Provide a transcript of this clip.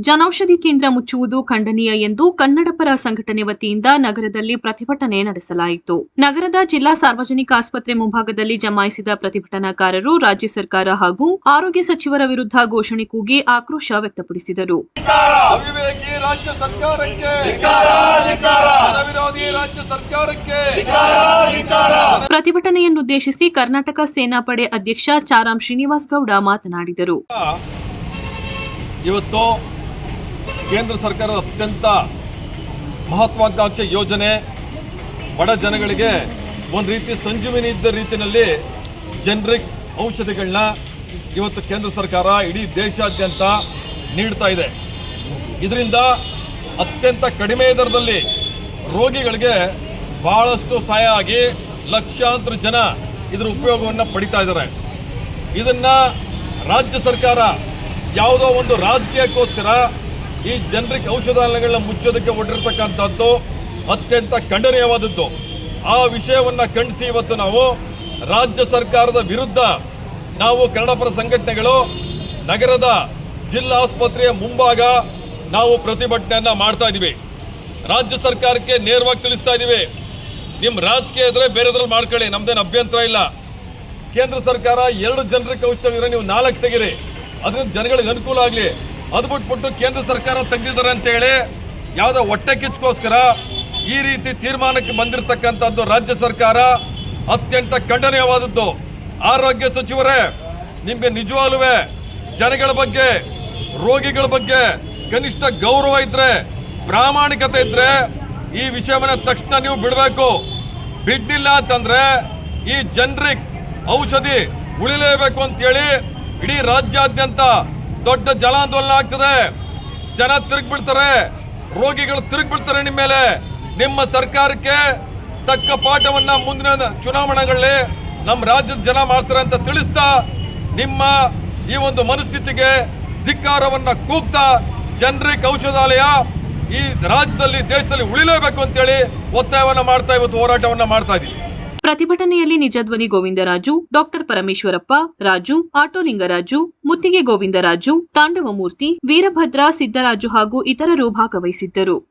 ಜನೌಷಧಿ ಕೇಂದ್ರ ಮುಚ್ಚುವುದು ಖಂಡನೀಯ ಎಂದು ಕನ್ನಡಪರ ಸಂಘಟನೆ ವತಿಯಿಂದ ನಗರದಲ್ಲಿ ಪ್ರತಿಭಟನೆ ನಡೆಸಲಾಯಿತು. ನಗರದ ಜಿಲ್ಲಾ ಸಾರ್ವಜನಿಕ ಆಸ್ಪತ್ರೆ ಮುಂಭಾಗದಲ್ಲಿ ಜಮಾಯಿಸಿದ ಪ್ರತಿಭಟನಾಕಾರರು ರಾಜ್ಯ ಸರ್ಕಾರ ಹಾಗೂ ಆರೋಗ್ಯ ಸಚಿವರ ವಿರುದ್ಧ ಘೋಷಣೆ ಕೂಗಿ ಆಕ್ರೋಶ ವ್ಯಕ್ತಪಡಿಸಿದರು. ಪ್ರತಿಭಟನೆಯನ್ನುದ್ದೇಶಿಸಿ ಕರ್ನಾಟಕ ಸೇನಾಪಡೆ ಅಧ್ಯಕ್ಷ ಚಾರಾಮ್ ಶ್ರೀನಿವಾಸ್ ಗೌಡ ಮಾತನಾಡಿದರು. ಇವತ್ತು ಕೇಂದ್ರ ಸರ್ಕಾರದ ಅತ್ಯಂತ ಮಹತ್ವಾಕಾಂಕ್ಷೆ ಯೋಜನೆ ಬಡ ಜನಗಳಿಗೆ ಒಂದು ರೀತಿ ಸಂಜೀವಿನಿ ಇದ್ದ ರೀತಿಯಲ್ಲಿ ಜನರಿಕ್ ಔಷಧಿಗಳನ್ನ ಇವತ್ತು ಕೇಂದ್ರ ಸರ್ಕಾರ ಇಡೀ ದೇಶಾದ್ಯಂತ ನೀಡ್ತಾ ಇದೆ. ಇದರಿಂದ ಅತ್ಯಂತ ಕಡಿಮೆ ದರದಲ್ಲಿ ರೋಗಿಗಳಿಗೆ ಬಹಳಷ್ಟು ಸಹಾಯ ಆಗಿ ಲಕ್ಷಾಂತರ ಜನ ಇದರ ಉಪಯೋಗವನ್ನು ಪಡಿತಾ ಇದ್ದಾರೆ. ಇದನ್ನು ರಾಜ್ಯ ಸರ್ಕಾರ ಯಾವುದೋ ಒಂದು ರಾಜಕೀಯಕ್ಕೋಸ್ಕರ ಈ ಜನರಿಕ್ ಔಷಧಾಲಯಗಳನ್ನ ಮುಚ್ಚೋದಕ್ಕೆ ಹೊರಟಿರ್ತಕ್ಕಂಥದ್ದು ಅತ್ಯಂತ ಖಂಡನೀಯವಾದದ್ದು. ಆ ವಿಷಯವನ್ನು ಖಂಡಿಸಿ ಇವತ್ತು ನಾವು ರಾಜ್ಯ ಸರ್ಕಾರದ ವಿರುದ್ಧ ನಾವು ಕನ್ನಡಪರ ಸಂಘಟನೆಗಳು ನಗರದ ಜಿಲ್ಲಾ ಆಸ್ಪತ್ರೆಯ ಮುಂಭಾಗ ನಾವು ಪ್ರತಿಭಟನೆಯನ್ನು ಮಾಡ್ತಾ ಇದ್ದೀವಿ. ರಾಜ್ಯ ಸರ್ಕಾರಕ್ಕೆ ನೇರವಾಗಿ ತಿಳಿಸ್ತಾ ಇದ್ದೀವಿ, ನಿಮ್ಮ ರಾಜಕೀಯ ಇದ್ರೆ ಬೇರೆದ್ರಲ್ಲಿ ಮಾಡ್ಕೊಳ್ಳಿ, ನಮ್ದೇನು ಅಭ್ಯಂತರ ಇಲ್ಲ. ಕೇಂದ್ರ ಸರ್ಕಾರ 2 ಜನರಿಕ್ ಔಷಧ ನೀವು 4 ತೆಗಿರಿ, ಅದರಿಂದ ಜನಗಳಿಗೆ ಅನುಕೂಲ ಆಗಲಿ. ಅದು ಬಿಟ್ಬಿಟ್ಟು ಕೇಂದ್ರ ಸರ್ಕಾರ ತೆಗೆದಿದ್ದಾರೆ ಅಂತೇಳಿ ಯಾವುದೋ ಹೊಟ್ಟೆ ಕಿಚ್ಚಗೋಸ್ಕರ ಈ ರೀತಿ ತೀರ್ಮಾನಕ್ಕೆ ಬಂದಿರತಕ್ಕಂಥದ್ದು ರಾಜ್ಯ ಸರ್ಕಾರ ಅತ್ಯಂತ ಖಂಡನೀಯವಾದದ್ದು. ಆರೋಗ್ಯ ಸಚಿವರೇ, ನಿಮಗೆ ನಿಜವಾಗ್ಲೂ ಜನಗಳ ಬಗ್ಗೆ, ರೋಗಿಗಳ ಬಗ್ಗೆ ಕನಿಷ್ಠ ಗೌರವ ಇದ್ರೆ, ಪ್ರಾಮಾಣಿಕತೆ ಇದ್ರೆ ಈ ವಿಷಯವನ್ನು ತಕ್ಷಣ ನೀವು ಬಿಡಬೇಕು. ಬಿಡ್ಲಿಲ್ಲ ಅಂತಂದ್ರೆ ಈ ಜನರಿಕ್ ಔಷಧಿ ಉಳಿಲೇಬೇಕು ಅಂತೇಳಿ ಇಡೀ ರಾಜ್ಯಾದ್ಯಂತ ದೊಡ್ಡ ಜನಾಂದೋಲನ ಆಗ್ತದೆ. ಜನ ತಿರುಗಿಬಿಡ್ತಾರೆ, ರೋಗಿಗಳು ತಿರುಗಿಬಿಡ್ತಾರೆ ನಿಮ್ಮ ಮೇಲೆ. ನಿಮ್ಮ ಸರ್ಕಾರಕ್ಕೆ ತಕ್ಕ ಪಾಠವನ್ನ ಮುಂದಿನ ಚುನಾವಣೆಗಳಲ್ಲಿ ನಮ್ಮ ರಾಜ್ಯದ ಜನ ಮಾಡ್ತಾರೆ ಅಂತ ತಿಳಿಸ್ತಾ ನಿಮ್ಮ ಈ ಒಂದು ಮನಸ್ಥಿತಿಗೆ ಧಿಕ್ಕಾರವನ್ನ ಕೂಗ್ತಾ ಜನರಿಕ್ ಔಷಧಾಲಯ ಈ ರಾಜ್ಯದಲ್ಲಿ, ದೇಶದಲ್ಲಿ ಉಳಿಲೇಬೇಕು ಅಂತೇಳಿ ಒತ್ತಾಯವನ್ನ ಮಾಡ್ತಾ ಇವತ್ತು ಹೋರಾಟವನ್ನ ಮಾಡ್ತಾ ಇದ್ದೀವಿ. ಪ್ರತಿಭಟನೆಯಲ್ಲಿ ನಿಜಧ್ವನಿ ಗೋವಿಂದರಾಜು, ಡಾಕ್ಟರ್ ಪರಮೇಶ್ವರಪ್ಪ, ರಾಜು, ಆಟೋ ಲಿಂಗರಾಜು, ಮುತ್ತಿಗೆ ಗೋವಿಂದರಾಜು, ತಾಂಡವಮೂರ್ತಿ, ವೀರಭದ್ರ, ಸಿದ್ದರಾಜು ಹಾಗೂ ಇತರರು ಭಾಗವಹಿಸಿದ್ದರು.